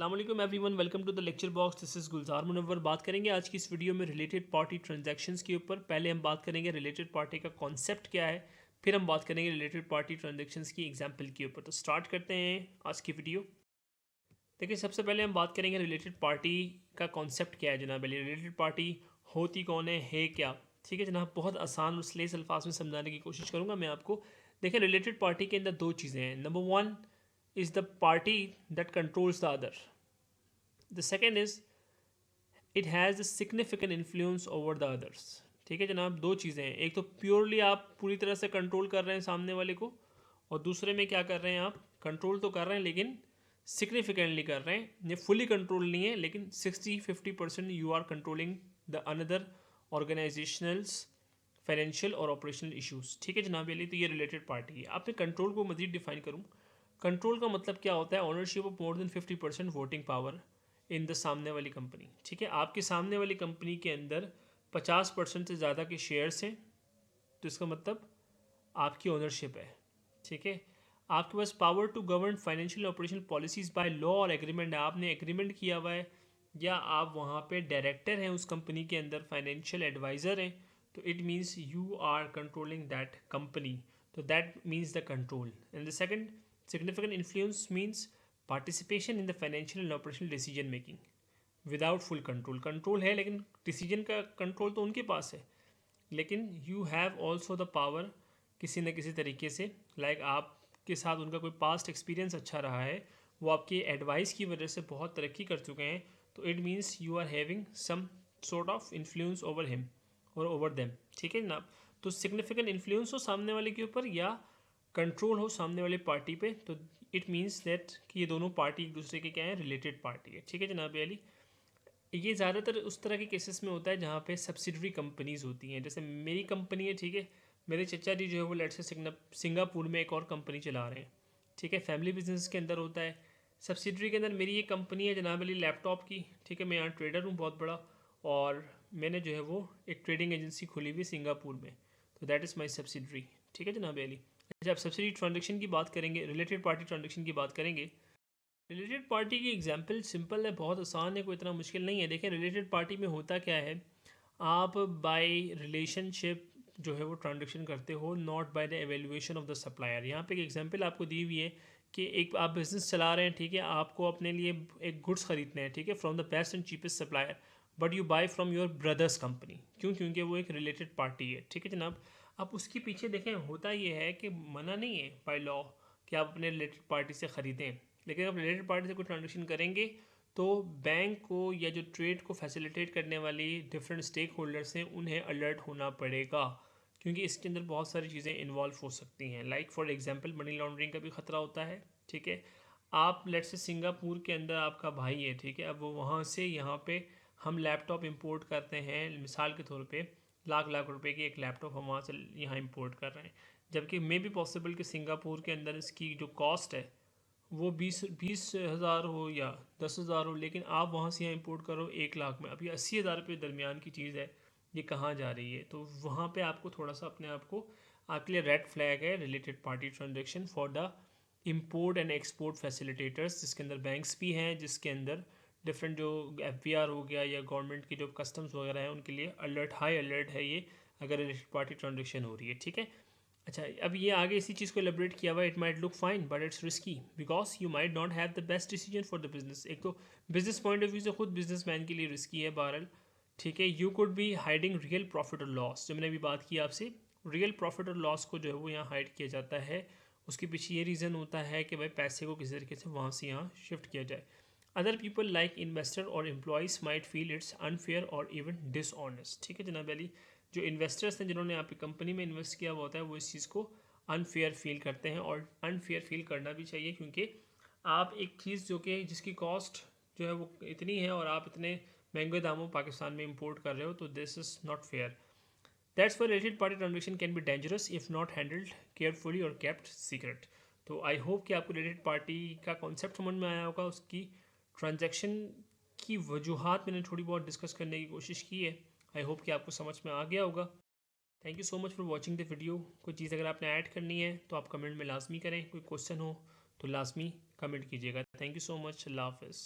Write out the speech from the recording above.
अस्सलाम वालेकुम everyone, welcome to the lecture box. This is Gulzar Munawwar. बात करेंगे आज की इस वीडियो में रिलेटेड पार्टी ट्रांजैक्शंस के ऊपर। पहले हम बात करेंगे रिलेटेड पार्टी का कॉन्सेप्ट क्या है, फिर हम बात करेंगे रिलेटेड पार्टी ट्रांजैक्शंस की एग्जांपल के ऊपर। तो स्टार्ट करते हैं आज की वीडियो। देखिए, सबसे पहले हम बात करेंगे रिलेटेड पार्टी का कॉन्सेप्ट क्या है जनाब अली। रिलेटेड पार्टी होती कौन है क्या? ठीक है जनाब, बहुत आसान और सलीस अल्फाज में समझाने की कोशिश करूँगा मैं आपको। देखिए, रिलेटेड पार्टी के अंदर दो चीज़ें हैं। Number one is the party that controls the other. The second is it has a significant influence over the others. ठीक है जनाब, दो चीज़ें हैं। एक तो प्योरली आप पूरी तरह से कंट्रोल कर रहे हैं सामने वाले को, और दूसरे में क्या कर रहे हैं, आप कंट्रोल तो कर रहे हैं लेकिन सिग्निफिकेंटली कर रहे हैं। ये फुली कंट्रोल नहीं है, लेकिन 60-50% you are controlling the another organisationals financial और ऑपरेशनल इश्यूज़। ठीक है जनाब अली, तो ये रिलेटेड पार्टी है। आपने कंट्रोल को मज़ीद डिफाइन करूँ, कंट्रोल का मतलब क्या होता है? Ownership of more than 50% voting power in the सामने वाली कंपनी। ठीक है, आपके सामने वाली कंपनी के अंदर 50% से ज़्यादा के शेयर्स हैं, तो इसका मतलब आपकी ओनरशिप है। ठीक है, आपके पास power to govern financial operational policies by law और एग्रीमेंट है। आपने एग्रीमेंट किया हुआ है, या आप वहाँ पे डायरेक्टर हैं उस कंपनी के अंदर, फाइनेंशियल एडवाइज़र हैं, तो it means you are controlling that company. तो that means the control. And the second significant influence means participation in the financial and operational decision making without full control. Control है लेकिन decision का control तो उनके पास है, लेकिन you have also the power किसी न किसी तरीके से। लाइक आपके साथ उनका कोई पास्ट एक्सपीरियंस अच्छा रहा है, वो आपकी एडवाइस की वजह से बहुत तरक्की कर चुके हैं, तो it means you are having some sort of influence over him और ओवर देम। ठीक है जनाब, तो सिग्निफिकेंट इन्फ्लुएंस हो सामने वाले के ऊपर या कंट्रोल हो सामने वाली पार्टी पे, तो इट मीन्स दैट कि ये दोनों पार्टी एक दूसरे के क्या है, रिलेटेड पार्टी है। ठीक है जनाब अली, ये ज़्यादातर उस तरह के केसेस में होता है जहाँ पे सब्सिडरी कंपनीज़ होती हैं। जैसे मेरी कंपनी है, ठीक है, मेरे चचा जी जो है वो लेट से सिंगापुर में एक और कंपनी चला रहे हैं। ठीक है, फैमिली बिजनेस के अंदर होता है। सब्सिडरी के अंदर मेरी ये कंपनी है जनाब अली लैपटॉप की। ठीक है, मैं यहाँ ट्रेडर हूँ बहुत बड़ा, और मैंने जो है वो एक ट्रेडिंग एजेंसी खोली हुई सिंगापुर में, तो दैट इज़ माई सब्सिडरी। ठीक है जनाब अली, जब सब्सिडी ट्रांजेक्शन की बात करेंगे, रिलेटेड पार्टी ट्रांजेक्शन की बात करेंगे। रिलेटेड पार्टी की एग्जांपल सिंपल है, बहुत आसान है, कोई इतना मुश्किल नहीं है। देखें, रिलेटेड पार्टी में होता क्या है, आप बाय रिलेशनशिप जो है वो ट्रांजेक्शन करते हो, not by the evaluation of the supplier. यहाँ पे एक एग्जांपल आपको दी हुई है कि एक आप बिज़नेस चला रहे हैं, ठीक है, आपको अपने लिए एक गुड्स खरीदने हैं, ठीक है, from the best and cheapest supplier, but you buy from your brother's company. क्यों? क्योंकि वो एक रिलेटेड पार्टी है। ठीक है जनाब, आप उसके पीछे देखें, होता ये है कि मना नहीं है बाय लॉ कि आप अपने रिलेटेड पार्टी से ख़रीदें, लेकिन आप रिलेटेड पार्टी से कोई ट्रांजेक्शन करेंगे तो बैंक को या जो ट्रेड को फैसिलिटेट करने वाली डिफरेंट स्टेक होल्डर्स हैं उन्हें अलर्ट होना पड़ेगा, क्योंकि इसके अंदर बहुत सारी चीज़ें इन्वॉल्व हो सकती हैं। Like for example money laundering का भी ख़तरा होता है। ठीक है, आप लेट से सिंगापुर के अंदर आपका भाई है, ठीक है, अब वो वहाँ से यहाँ पे हम लैपटॉप इंपोर्ट करते हैं, मिसाल के तौर पे लाख लाख रुपए की एक लैपटॉप हम वहाँ से यहाँ इंपोर्ट कर रहे हैं, जबकि मे भी पॉसिबल कि सिंगापुर के अंदर इसकी जो कॉस्ट है वो 20,000 हो या 10,000 हो, लेकिन आप वहाँ से यहाँ इंपोर्ट करो 1 लाख में। अभी 80,000 रुपये दरमियान की चीज़ है, ये कहाँ जा रही है? तो वहाँ पे आपको थोड़ा सा अपने आप को, आपके लिए रेड फ्लैग है related party transaction for the import and export facilitators, जिसके अंदर बैंक्स भी हैं, जिसके अंदर डिफरेंट जो FBR हो गया या गवर्नमेंट की जो कस्टम्स वगैरह हैं, उनके लिए अलर्ट, हाई अलर्ट है ये अगर रिलेटेड पार्टी ट्रांजेक्शन हो रही है। ठीक है, अच्छा, अब ये आगे इसी चीज़ को एलिब्रेट किया हुआ, it might look fine but it's risky because you might not have the best decision for the business. एक तो बिजनेस पॉइंट ऑफ व्यू से खुद बिजनेसमैन के लिए रिस्की है बहरहाल। ठीक है, you could be hiding real profit और लॉस, जो मैंने अभी बात की आपसे, रियल प्रॉफिट और लॉस को जो है वो यहाँ हाइड किया जाता है। उसके पीछे ये रीज़न होता है कि भाई पैसे को किसी तरीके से वहाँ से यहाँ शिफ्ट किया जाए। अदर पीपल लाइक इन्वेस्टर और employees might feel it's unfair और इवन डिसऑनेस्ट। ठीक है जनाब अली, जो इन्वेस्टर्स हैं जिन्होंने आपकी कंपनी में इन्वेस्ट किया हुआ होता है, वो इस चीज़ को अनफेयर फील करते हैं, और अनफेयर फील करना भी चाहिए, क्योंकि आप एक चीज़ जो कि जिसकी कॉस्ट जो है वो इतनी है और आप इतने महंगे दामों पाकिस्तान में इंपोर्ट कर रहे हो, तो this is not fair. That's why related party transaction can be dangerous if not handled carefully और केप्ट सीक्रेट। तो आई होप कि आपको रिलेटेड पार्टी का कॉन्सेप्ट समझ में आया होगा, उसकी ट्रांजेक्शन की वजूहात मैंने थोड़ी बहुत डिस्कस करने की कोशिश की है। आई होप कि आपको समझ में आ गया होगा। Thank you so much for watching the video. कोई चीज़ अगर आपने ऐड करनी है तो आप कमेंट में लाजमी करें, कोई क्वेश्चन हो तो लाजमी कमेंट कीजिएगा। थैंक यू सो मच, अल्लाह हाफ़िज़।